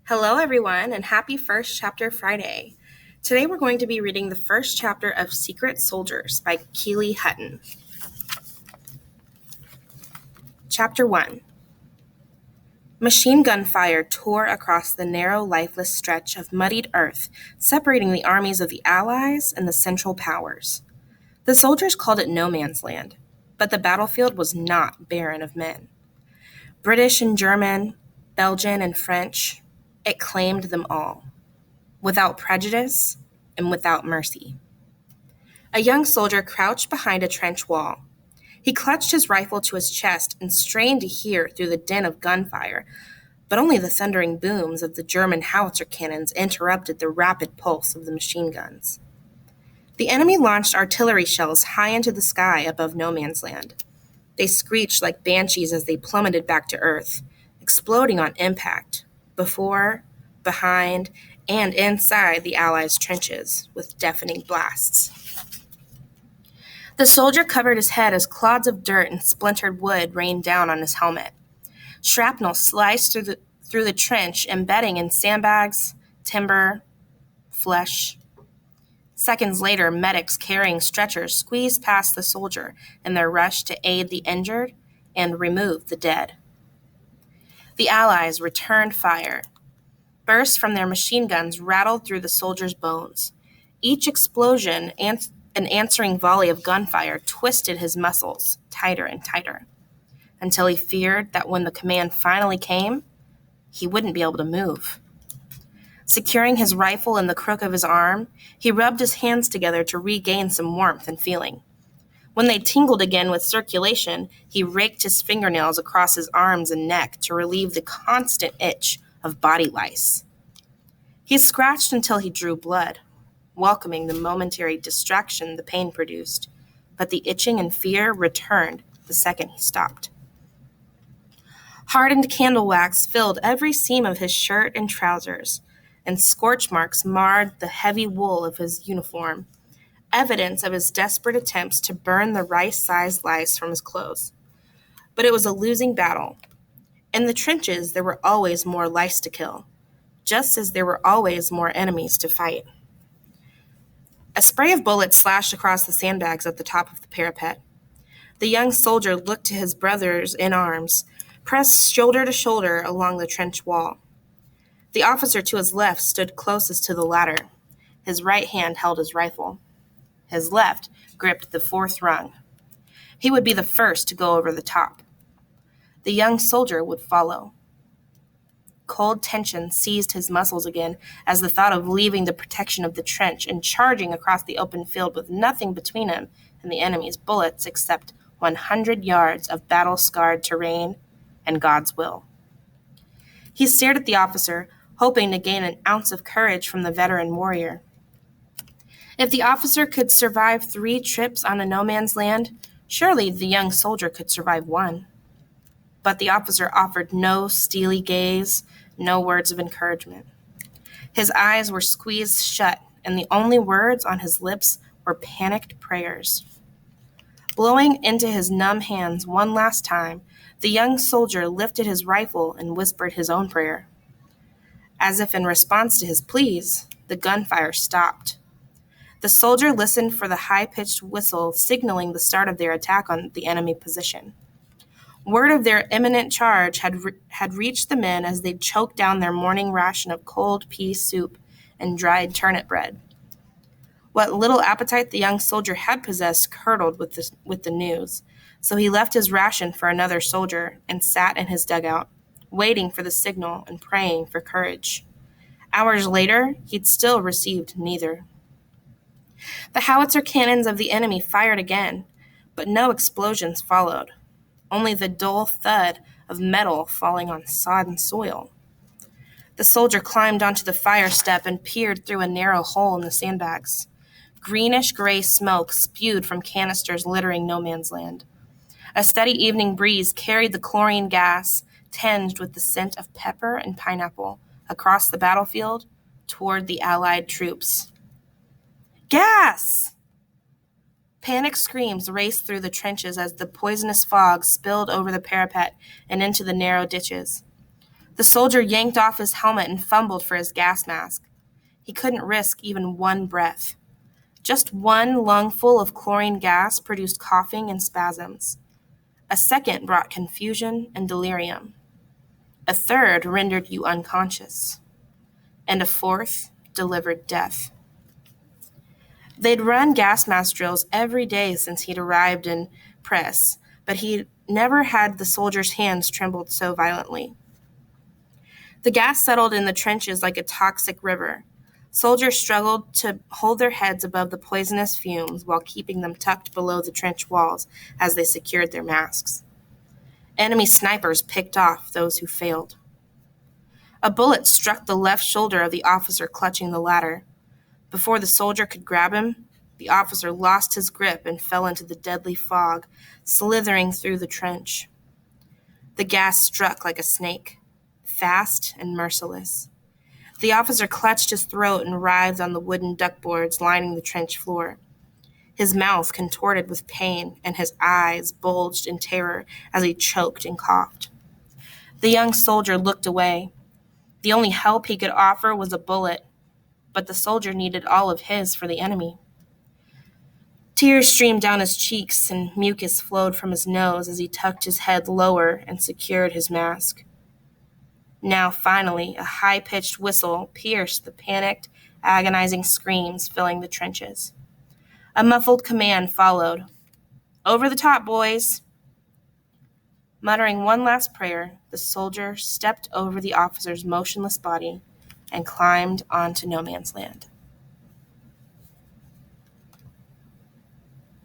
Hello, everyone, and happy First Chapter Friday. Today we're going to be reading the first chapter of Secret Soldiers by Keely Hutton. Chapter 1. Machine gun fire tore across the narrow, lifeless stretch of muddied earth, separating the armies of the Allies and the Central Powers. The soldiers called it no man's land, but the battlefield was not barren of men. British and German, Belgian and French, it claimed them all, without prejudice and without mercy. A young soldier crouched behind a trench wall. He clutched his rifle to his chest and strained to hear through the din of gunfire, but only the thundering booms of the German howitzer cannons interrupted the rapid pulse of the machine guns. The enemy launched artillery shells high into the sky above no man's land. They screeched like banshees as they plummeted back to earth, exploding on impact, before, behind, and inside the Allies' trenches with deafening blasts. The soldier covered his head as clods of dirt and splintered wood rained down on his helmet. Shrapnel sliced through the trench, embedding in sandbags, timber, flesh. Seconds later, medics carrying stretchers squeezed past the soldier in their rush to aid the injured and remove the dead. The Allies returned fire. Bursts from their machine guns rattled through the soldiers' bones. Each explosion and an answering volley of gunfire twisted his muscles tighter and tighter, until he feared that when the command finally came, he wouldn't be able to move. Securing his rifle in the crook of his arm, he rubbed his hands together to regain some warmth and feeling. When they tingled again with circulation, he raked his fingernails across his arms and neck to relieve the constant itch of body lice. He scratched until he drew blood, welcoming the momentary distraction the pain produced, but the itching and fear returned the second he stopped. Hardened candle wax filled every seam of his shirt and trousers, and scorch marks marred the heavy wool of his uniform, evidence of his desperate attempts to burn the rice-sized lice from his clothes. But it was a losing battle. In the trenches, there were always more lice to kill, just as there were always more enemies to fight. A spray of bullets slashed across the sandbags at the top of the parapet. The young soldier looked to his brothers in arms, pressed shoulder to shoulder along the trench wall. The officer to his left stood closest to the ladder. His right hand held his rifle. His left gripped the fourth rung. He would be the first to go over the top. The young soldier would follow. Cold tension seized his muscles again as the thought of leaving the protection of the trench and charging across the open field with nothing between him and the enemy's bullets except 100 yards of battle-scarred terrain and God's will. He stared at the officer, hoping to gain an ounce of courage from the veteran warrior. If the officer could survive 3 trips on a no-man's land, surely the young soldier could survive 1. But the officer offered no steely gaze, no words of encouragement. His eyes were squeezed shut, and the only words on his lips were panicked prayers. Blowing into his numb hands one last time, the young soldier lifted his rifle and whispered his own prayer. As if in response to his pleas, the gunfire stopped. The soldier listened for the high-pitched whistle signaling the start of their attack on the enemy position. Word of their imminent charge had reached the men as they choked down their morning ration of cold pea soup and dried turnip bread. What little appetite the young soldier had possessed curdled with the news, so he left his ration for another soldier and sat in his dugout, waiting for the signal and praying for courage. Hours later, he'd still received neither. The howitzer cannons of the enemy fired again, but no explosions followed, only the dull thud of metal falling on sodden soil. The soldier climbed onto the fire step and peered through a narrow hole in the sandbags. Greenish-gray smoke spewed from canisters littering no man's land. A steady evening breeze carried the chlorine gas, tinged with the scent of pepper and pineapple, across the battlefield toward the Allied troops. Gas! Panic screams raced through the trenches as the poisonous fog spilled over the parapet and into the narrow ditches. The soldier yanked off his helmet and fumbled for his gas mask. He couldn't risk even one breath. Just one lungful of chlorine gas produced coughing and spasms. A second brought confusion and delirium. A third rendered you unconscious. And a fourth delivered death. They'd run gas mask drills every day since he'd arrived in Press, but he'd never had the soldiers' hands trembled so violently. The gas settled in the trenches like a toxic river. Soldiers struggled to hold their heads above the poisonous fumes while keeping them tucked below the trench walls as they secured their masks. Enemy snipers picked off those who failed. A bullet struck the left shoulder of the officer clutching the ladder. Before the soldier could grab him, the officer lost his grip and fell into the deadly fog, slithering through the trench. The gas struck like a snake, fast and merciless. The officer clutched his throat and writhed on the wooden duckboards lining the trench floor. His mouth contorted with pain and his eyes bulged in terror as he choked and coughed. The young soldier looked away. The only help he could offer was a bullet, but the soldier needed all of his for the enemy. Tears streamed down his cheeks and mucus flowed from his nose as he tucked his head lower and secured his mask. Now, finally, a high-pitched whistle pierced the panicked, agonizing screams filling the trenches. A muffled command followed. "Over the top, boys!" Muttering one last prayer, the soldier stepped over the officer's motionless body and climbed onto no man's land.